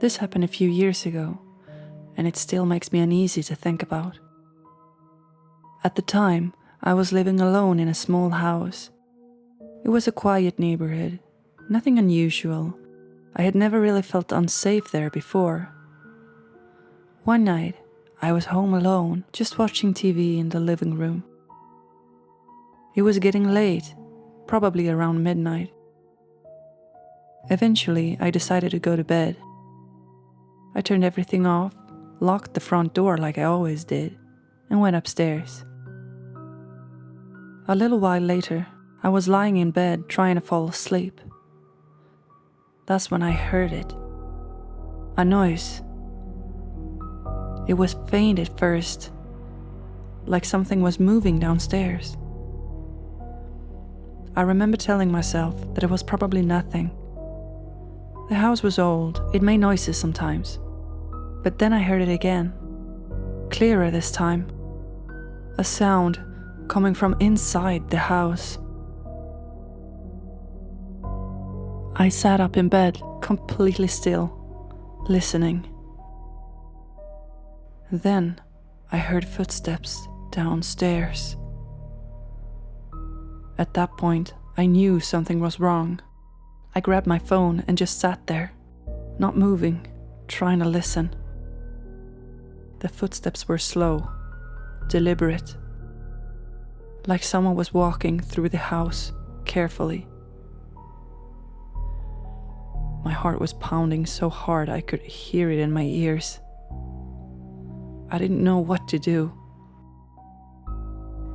This happened a few years ago, and it still makes me uneasy to think about. At the time, I was living alone in a small house. It was a quiet neighborhood, nothing unusual. I had never really felt unsafe there before. One night, I was home alone, just watching TV in the living room. It was getting late, probably around midnight. Eventually, I decided to go to bed. I turned everything off, locked the front door like I always did, and went upstairs. A little while later, I was lying in bed trying to fall asleep. That's when I heard it. A noise. It was faint at first, like something was moving downstairs. I remember telling myself that it was probably nothing. The house was old, it made noises sometimes. But then I heard it again, clearer this time. A sound coming from inside the house. I sat up in bed, completely still, listening. Then I heard footsteps downstairs. At that point, I knew something was wrong. I grabbed my phone and just sat there, not moving, trying to listen. The footsteps were slow, deliberate, like someone was walking through the house carefully. My heart was pounding so hard I could hear it in my ears. I didn't know what to do.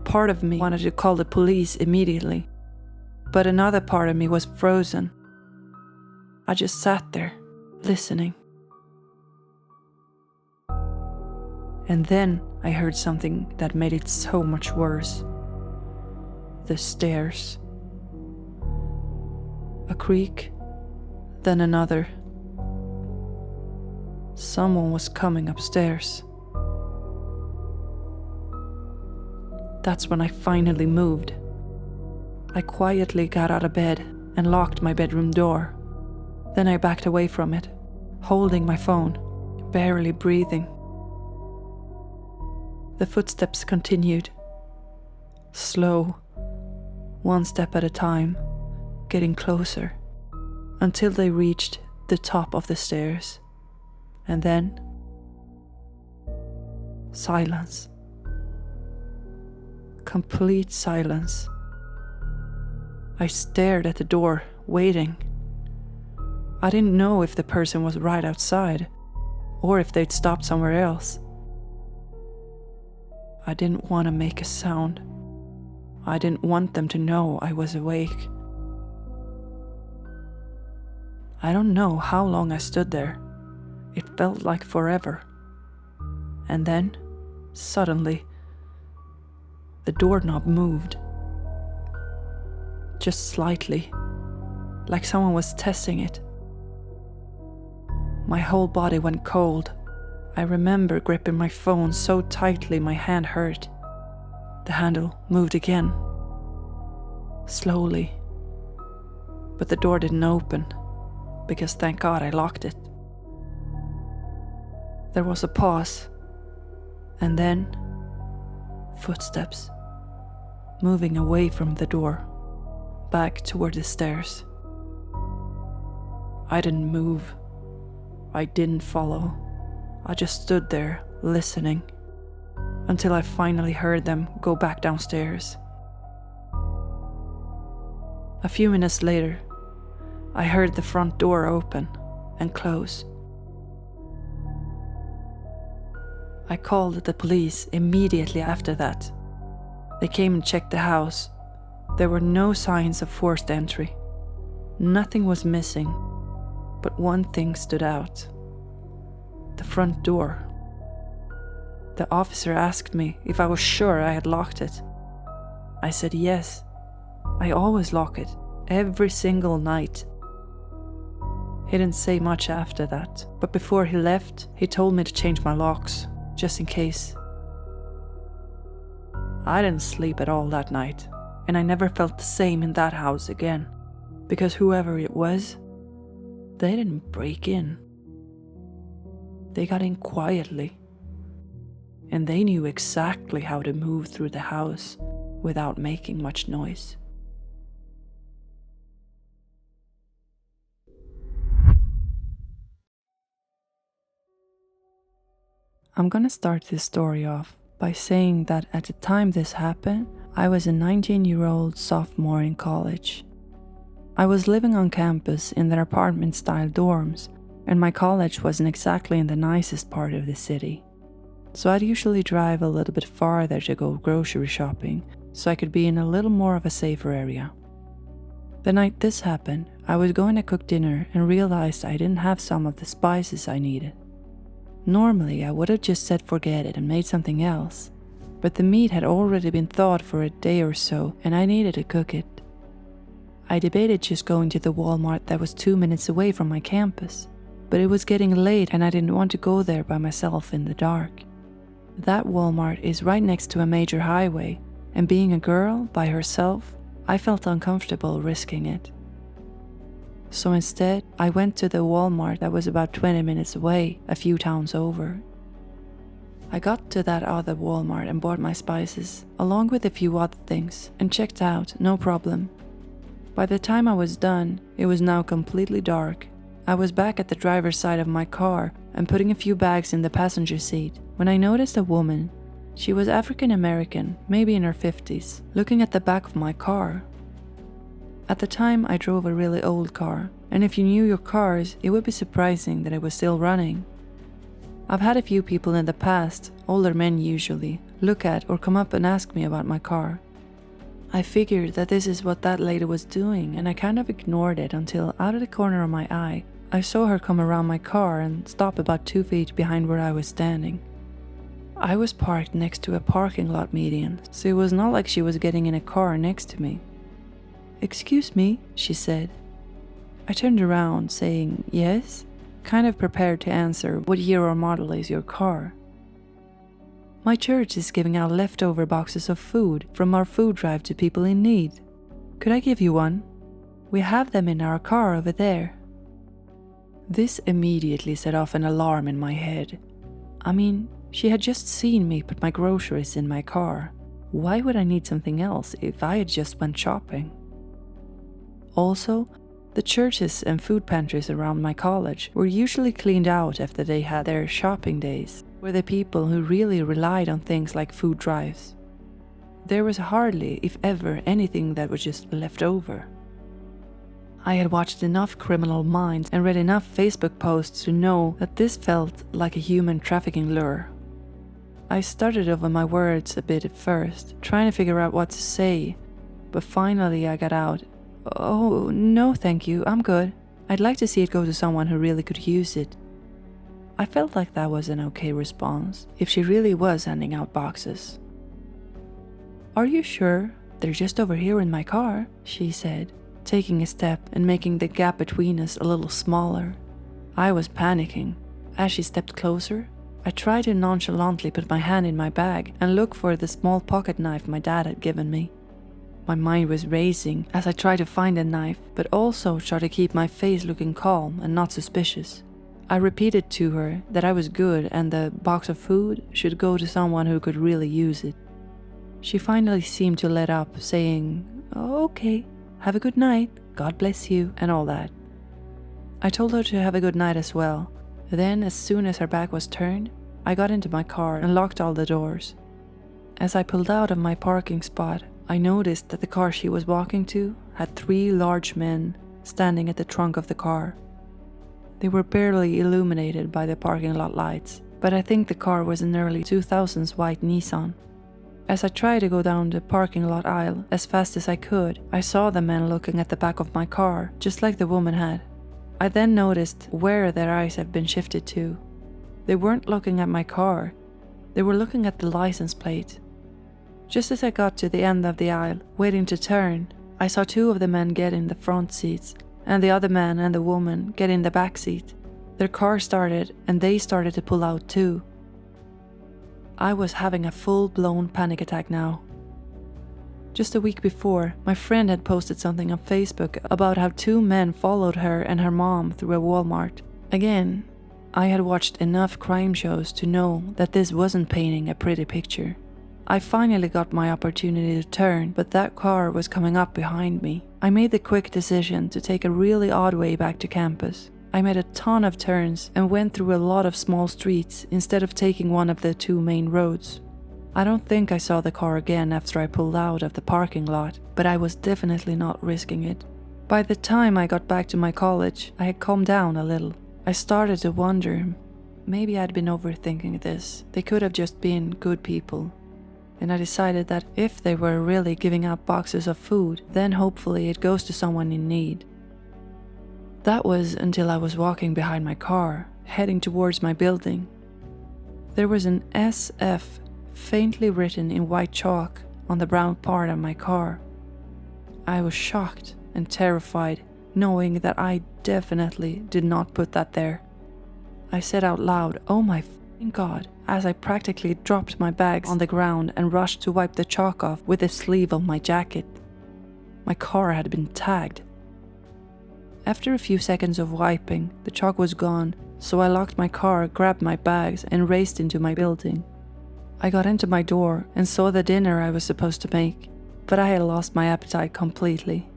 Part of me wanted to call the police immediately, but another part of me was frozen. I just sat there, listening. And then I heard something that made it so much worse. The stairs. A creak, then another. Someone was coming upstairs. That's when I finally moved. I quietly got out of bed and locked my bedroom door. Then I backed away from it, holding my phone, barely breathing. The footsteps continued. Slow, one step at a time, getting closer, until they reached the top of the stairs. And then, silence. Complete silence. I stared at the door, waiting. I didn't know if the person was right outside, or if they'd stopped somewhere else. I didn't want to make a sound. I didn't want them to know I was awake. I don't know how long I stood there. It felt like forever. And then, suddenly, the doorknob moved. Just slightly, like someone was testing it. My whole body went cold. I remember gripping my phone so tightly my hand hurt. The handle moved again. Slowly. But the door didn't open, because thank God I locked it. There was a pause, and then footsteps, moving away from the door, back toward the stairs. I didn't move. I didn't follow. I just stood there, listening, until I finally heard them go back downstairs. A few minutes later, I heard the front door open and close. I called the police immediately after that. They came and checked the house. There were no signs of forced entry. Nothing was missing, but one thing stood out. The front door. The officer asked me if I was sure I had locked it. I said yes. I always lock it, every single night. He didn't say much after that, but before he left, he told me to change my locks, just in case. I didn't sleep at all that night, and I never felt the same in that house again, because whoever it was, they didn't break in. They got in quietly. And they knew exactly how to move through the house without making much noise. I'm gonna start this story off by saying that at the time this happened, I was a 19-year-old sophomore in college. I was living on campus in their apartment-style dorms, and my college wasn't exactly in the nicest part of the city. So I'd usually drive a little bit farther to go grocery shopping, so I could be in a little more of a safer area. The night this happened, I was going to cook dinner and realized I didn't have some of the spices I needed. Normally, I would have just said forget it and made something else, but the meat had already been thawed for a day or so and I needed to cook it. I debated just going to the Walmart that was 2 minutes away from my campus, but it was getting late and I didn't want to go there by myself in the dark. That Walmart is right next to a major highway, and being a girl by herself, I felt uncomfortable risking it. So instead, I went to the Walmart that was about 20 minutes away, a few towns over. I got to that other Walmart and bought my spices, along with a few other things, and checked out, no problem. By the time I was done, it was now completely dark. I was back at the driver's side of my car and putting a few bags in the passenger seat when I noticed a woman. She was African American, maybe in her 50s, looking at the back of my car. At the time, I drove a really old car, and if you knew your cars, it would be surprising that it was still running. I've had a few people in the past, older men usually, look at or come up and ask me about my car. I figured that this is what that lady was doing, and I kind of ignored it until out of the corner of my eye, I saw her come around my car and stop about 2 feet behind where I was standing. I was parked next to a parking lot median, so it was not like she was getting in a car next to me. "Excuse me," she said. I turned around, saying, "Yes," kind of prepared to answer, "What year or model is your car?" "My church is giving out leftover boxes of food from our food drive to people in need. Could I give you one? We have them in our car over there." This immediately set off an alarm in my head. I mean, she had just seen me put my groceries in my car. Why would I need something else if I had just went shopping? Also, the churches and food pantries around my college were usually cleaned out after they had their shopping days, were the people who really relied on things like food drives. There was hardly, if ever, anything that was just left over. I had watched enough Criminal Minds and read enough Facebook posts to know that this felt like a human trafficking lure. I started over my words a bit at first, trying to figure out what to say, but finally I got out, "Oh, no thank you, I'm good. I'd like to see it go to someone who really could use it." I felt like that was an okay response, if she really was handing out boxes. "Are you sure? They're just over here in my car," she said, taking a step and making the gap between us a little smaller. I was panicking. As she stepped closer, I tried to nonchalantly put my hand in my bag and look for the small pocket knife my dad had given me. My mind was racing as I tried to find a knife, but also tried to keep my face looking calm and not suspicious. I repeated to her that I was good and the box of food should go to someone who could really use it. She finally seemed to let up, saying, "Oh, okay, have a good night, God bless you," and all that. I told her to have a good night as well. Then, as soon as her back was turned, I got into my car and locked all the doors. As I pulled out of my parking spot, I noticed that the car she was walking to had 3 large men standing at the trunk of the car. They were barely illuminated by the parking lot lights, but I think the car was an early 2000s white Nissan. As I tried to go down the parking lot aisle as fast as I could, I saw the men looking at the back of my car, just like the woman had. I then noticed where their eyes had been shifted to. They weren't looking at my car, they were looking at the license plate. Just as I got to the end of the aisle, waiting to turn, I saw 2 of the men get in the front seats, and the other man and the woman get in the back seat. Their car started, and they started to pull out too. I was having a full-blown panic attack now. Just a week before, my friend had posted something on Facebook about how 2 men followed her and her mom through a Walmart. Again, I had watched enough crime shows to know that this wasn't painting a pretty picture. I finally got my opportunity to turn, but that car was coming up behind me. I made the quick decision to take a really odd way back to campus. I made a ton of turns and went through a lot of small streets instead of taking one of the two main roads. I don't think I saw the car again after I pulled out of the parking lot, but I was definitely not risking it. By the time I got back to my college, I had calmed down a little. I started to wonder, maybe I'd been overthinking this. They could have just been good people. And I decided that if they were really giving out boxes of food, then hopefully it goes to someone in need. That was until I was walking behind my car, heading towards my building. There was an SF faintly written in white chalk on the brown part of my car. I was shocked and terrified, knowing that I definitely did not put that there. I said out loud, "Oh my f***ing God," as I practically dropped my bags on the ground and rushed to wipe the chalk off with the sleeve of my jacket. My car had been tagged. After a few seconds of wiping, the chalk was gone, so I locked my car, grabbed my bags, and raced into my building. I got into my door and saw the dinner I was supposed to make, but I had lost my appetite completely.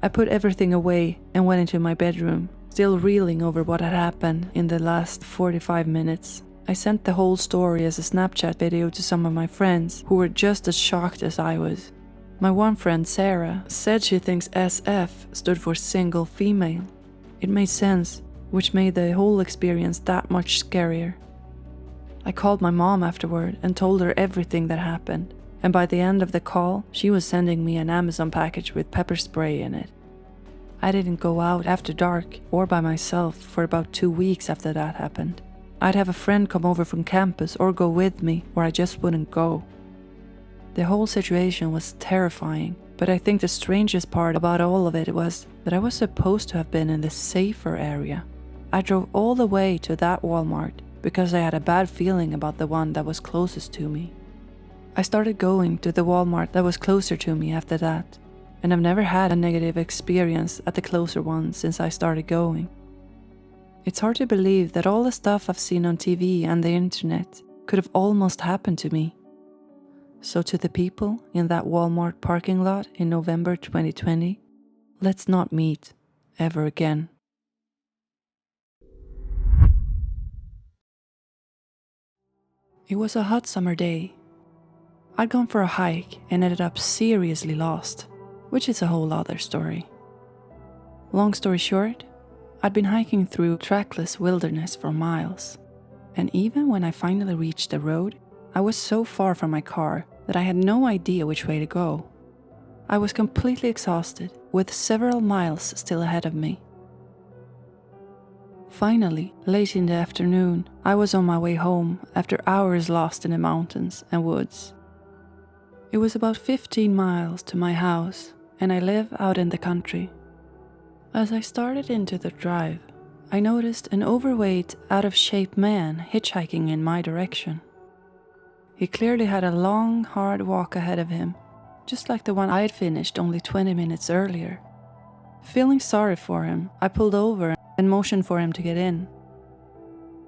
I put everything away and went into my bedroom, still reeling over what had happened in the last 45 minutes. I sent the whole story as a Snapchat video to some of my friends who were just as shocked as I was. My one friend, Sarah, said she thinks SF stood for single female. It made sense, which made the whole experience that much scarier. I called my mom afterward and told her everything that happened, and by the end of the call, she was sending me an Amazon package with pepper spray in it. I didn't go out after dark or by myself for about 2 weeks after that happened. I'd have a friend come over from campus or go with me, or I just wouldn't go. The whole situation was terrifying, but I think the strangest part about all of it was that I was supposed to have been in the safer area. I drove all the way to that Walmart because I had a bad feeling about the one that was closest to me. I started going to the Walmart that was closer to me after that, and I've never had a negative experience at the closer one since I started going. It's hard to believe that all the stuff I've seen on TV and the internet could have almost happened to me. So to the people in that Walmart parking lot in November 2020, let's not meet ever again. It was a hot summer day. I'd gone for a hike and ended up seriously lost, which is a whole other story. Long story short, I'd been hiking through trackless wilderness for miles, and even when I finally reached the road, I was so far from my car that I had no idea which way to go. I was completely exhausted, with several miles still ahead of me. Finally, late in the afternoon, I was on my way home after hours lost in the mountains and woods. It was about 15 miles to my house, and I live out in the country. As I started into the drive, I noticed an overweight, out-of-shape man hitchhiking in my direction. He clearly had a long, hard walk ahead of him, just like the one I had finished only 20 minutes earlier. Feeling sorry for him, I pulled over and motioned for him to get in.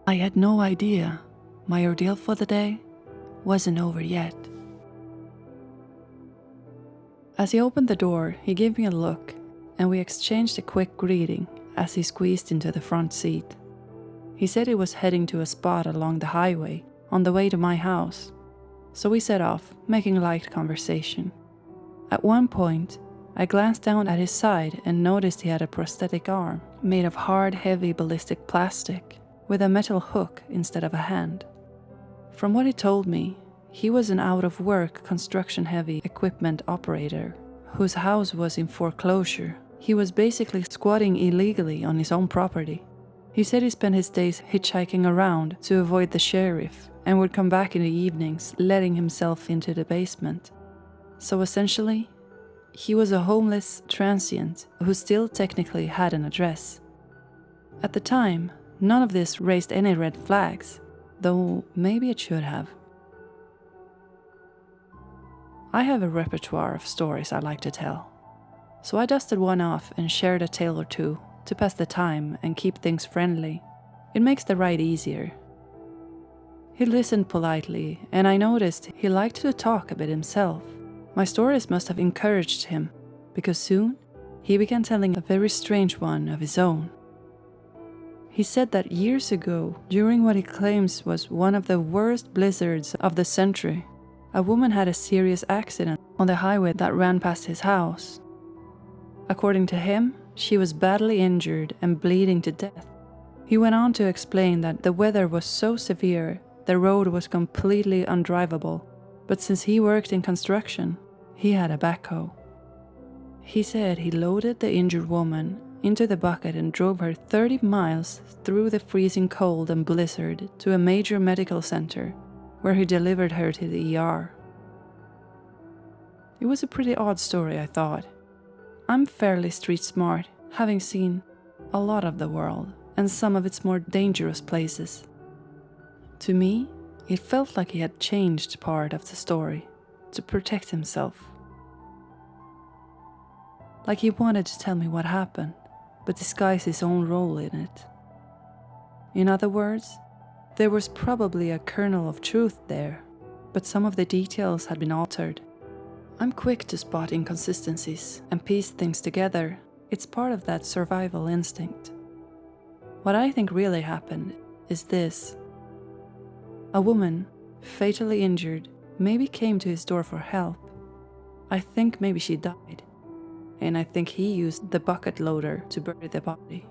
I had no idea my ordeal for the day wasn't over yet. As he opened the door, he gave me a look, and we exchanged a quick greeting as he squeezed into the front seat. He said he was heading to a spot along the highway on the way to my house, so we set off, making light conversation. At one point, I glanced down at his side and noticed he had a prosthetic arm made of hard, heavy ballistic plastic with a metal hook instead of a hand. From what he told me, he was an out-of-work construction-heavy equipment operator whose house was in foreclosure. He was basically squatting illegally on his own property. He said he spent his days hitchhiking around to avoid the sheriff and would come back in the evenings, letting himself into the basement. So essentially, he was a homeless transient who still technically had an address. At the time, none of this raised any red flags, though maybe it should have. I have a repertoire of stories I like to tell, so I dusted one off and shared a tale or two to pass the time and keep things friendly. It makes the ride easier. He listened politely, and I noticed he liked to talk a bit himself. My stories must have encouraged him, because soon he began telling a very strange one of his own. He said that years ago, during what he claims was one of the worst blizzards of the century, a woman had a serious accident on the highway that ran past his house. According to him, she was badly injured and bleeding to death. He went on to explain that the weather was so severe, the road was completely undrivable, but since he worked in construction, he had a backhoe. He said he loaded the injured woman into the bucket and drove her 30 miles through the freezing cold and blizzard to a major medical center, where he delivered her to the ER. It was a pretty odd story, I thought. I'm fairly street smart, having seen a lot of the world and some of its more dangerous places. To me, it felt like he had changed part of the story to protect himself. Like he wanted to tell me what happened, but disguise his own role in it. In other words, there was probably a kernel of truth there, but some of the details had been altered. I'm quick to spot inconsistencies and piece things together. It's part of that survival instinct. What I think really happened is this. A woman, fatally injured, maybe came to his door for help. I think maybe she died, and I think he used the bucket loader to bury the body.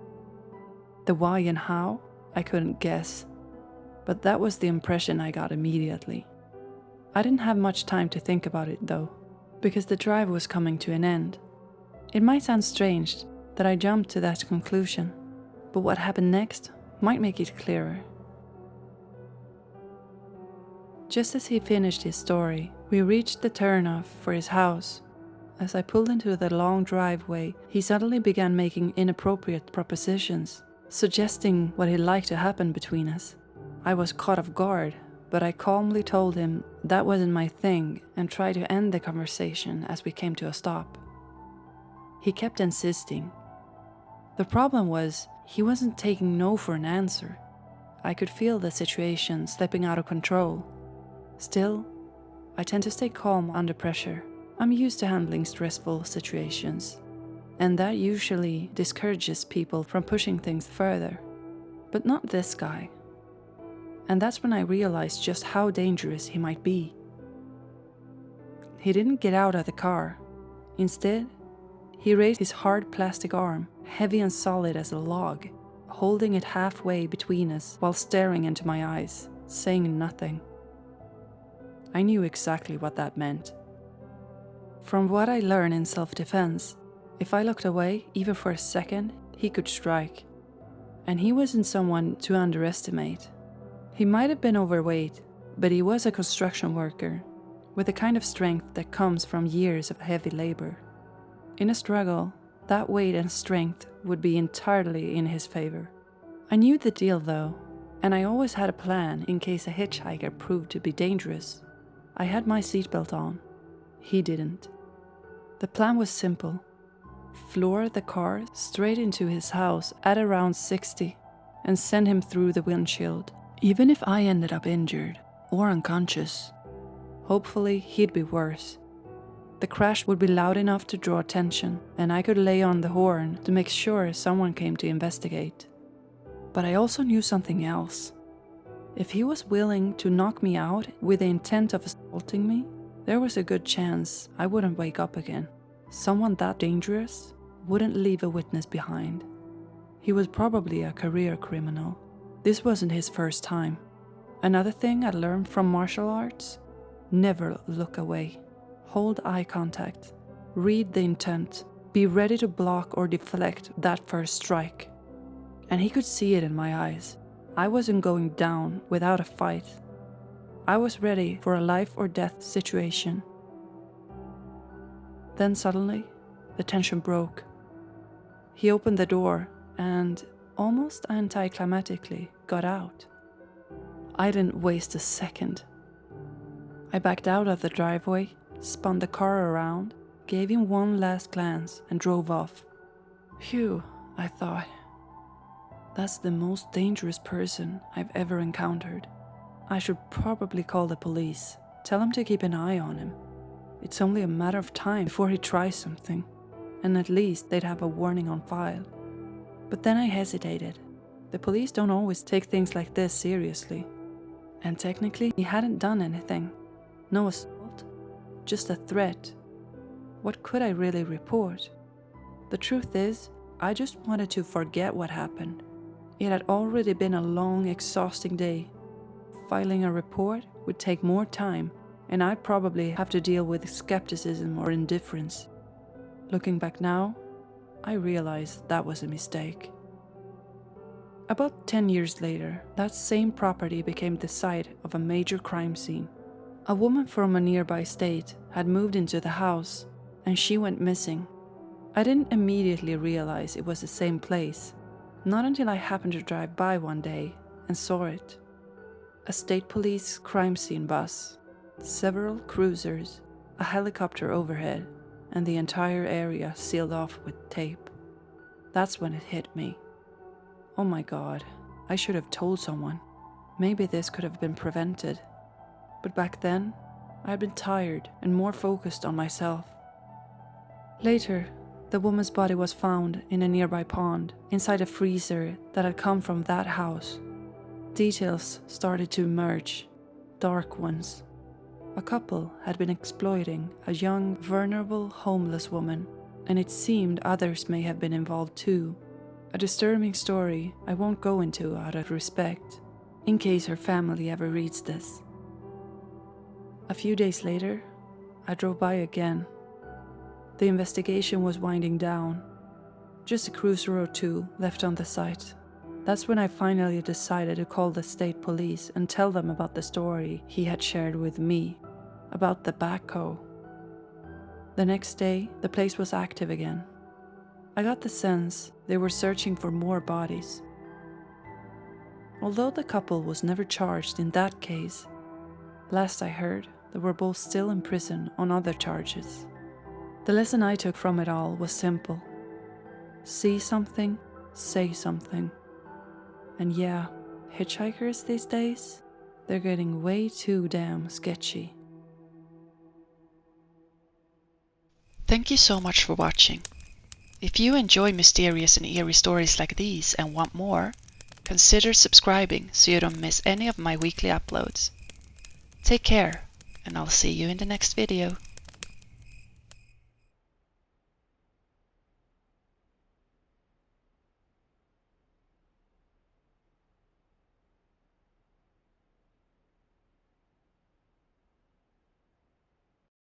The why and how, I couldn't guess, but that was the impression I got immediately. I didn't have much time to think about it though, because the drive was coming to an end. It might sound strange that I jumped to that conclusion, but what happened next might make it clearer. Just as he finished his story, we reached the turnoff for his house. As I pulled into the long driveway, he suddenly began making inappropriate propositions, suggesting what he'd like to happen between us. I was caught off guard, but I calmly told him that wasn't my thing and tried to end the conversation as we came to a stop. He kept insisting. The problem was, he wasn't taking no for an answer. I could feel the situation slipping out of control. Still, I tend to stay calm under pressure. I'm used to handling stressful situations, and that usually discourages people from pushing things further. But not this guy. And that's when I realized just how dangerous he might be. He didn't get out of the car. Instead, he raised his hard plastic arm, heavy and solid as a log, holding it halfway between us while staring into my eyes, saying nothing. I knew exactly what that meant. From what I learned in self-defense, if I looked away even for a second, he could strike. And he wasn't someone to underestimate. He might have been overweight, but he was a construction worker, with the kind of strength that comes from years of heavy labor. In a struggle, that weight and strength would be entirely in his favor. I knew the deal though, and I always had a plan in case a hitchhiker proved to be dangerous. I had my seatbelt on. He didn't. The plan was simple. Floor the car straight into his house at around 60 and send him through the windshield. Even if I ended up injured or unconscious, hopefully he'd be worse. The crash would be loud enough to draw attention, and I could lay on the horn to make sure someone came to investigate. But I also knew something else. If he was willing to knock me out with the intent of assaulting me, there was a good chance I wouldn't wake up again. Someone that dangerous wouldn't leave a witness behind. He was probably a career criminal. This wasn't his first time. Another thing I learned from martial arts: never look away. Hold eye contact. Read the intent. Be ready to block or deflect that first strike. And he could see it in my eyes. I wasn't going down without a fight. I was ready for a life or death situation. Then suddenly, the tension broke. He opened the door and, almost anticlimactically, got out. I didn't waste a second. I backed out of the driveway, spun the car around, gave him one last glance and drove off. Phew, I thought. That's the most dangerous person I've ever encountered. I should probably call the police, tell them to keep an eye on him. It's only a matter of time before he tries something, and at least they'd have a warning on file. But then I hesitated. The police don't always take things like this seriously. And technically, he hadn't done anything. No assault, just a threat. What could I really report? The truth is, I just wanted to forget what happened. It had already been a long, exhausting day. Filing a report would take more time, and I'd probably have to deal with skepticism or indifference. Looking back now, I realized that was a mistake. About 10 years later, that same property became the site of a major crime scene. A woman from a nearby state had moved into the house, and she went missing. I didn't immediately realize it was the same place, not until I happened to drive by one day and saw it. A state police crime scene bus, several cruisers, a helicopter overhead, and the entire area sealed off with tape. That's when it hit me. Oh my God, I should have told someone. Maybe this could have been prevented. But back then, I had been tired and more focused on myself. Later, the woman's body was found in a nearby pond, inside a freezer that had come from that house. Details started to emerge, dark ones. A couple had been exploiting a young, vulnerable, homeless woman, and it seemed others may have been involved too. A disturbing story I won't go into out of respect, in case her family ever reads this. A few days later, I drove by again. The investigation was winding down. Just a cruiser or two left on the site. That's when I finally decided to call the state police and tell them about the story he had shared with me, about the backhoe. The next day, the place was active again. I got the sense they were searching for more bodies. Although the couple was never charged in that case, last I heard, they were both still in prison on other charges. The lesson I took from it all was simple. See something, say something. And yeah, hitchhikers these days, they're getting way too damn sketchy. Thank you so much for watching. If you enjoy mysterious and eerie stories like these and want more, consider subscribing so you don't miss any of my weekly uploads. Take care, and I'll see you in the next video.